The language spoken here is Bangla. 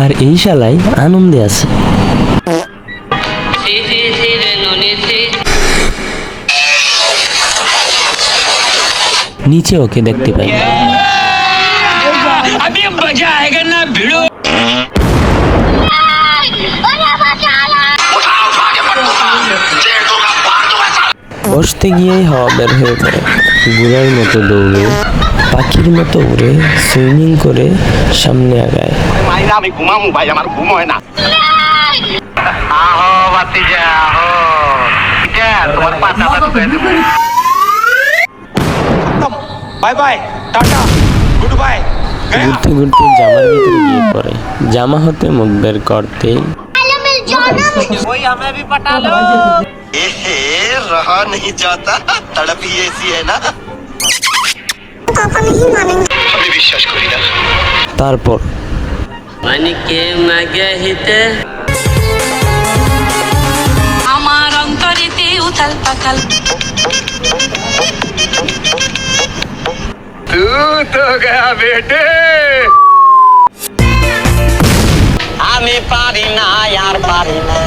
আর এই শালাই আনন্দে আছে। নিচে ওকে দেখতে পাই। বসতে গিয়েই হাওয়া বের হয়ে পড়ে। ঘোড়ার মতো দৌড়ে, পাখির মতো উড়ে, সুইমিং করে সামনে আগায়। আমি ঘুমামু ভাই, আমার ঘুম হয় না। আহো বাতিজা আহো, তোমার পাতা bye bye, tata, good bye. ঘুরতে ঘুরতে জামার ভিতরে গিয়ে পড়ে। জামা হতে মুখ বের করতে ওই हमें भी पटा लो। रहा नहीं जाता, तड़प ही ऐसी है ना। আমি বিশ্বাস করি না। তারপর মানিকে মাগে হিতে আমার অন্তরেতে উথাল পাথাল। तू तो गया बेटे। আমি পারি না, আর পারি না।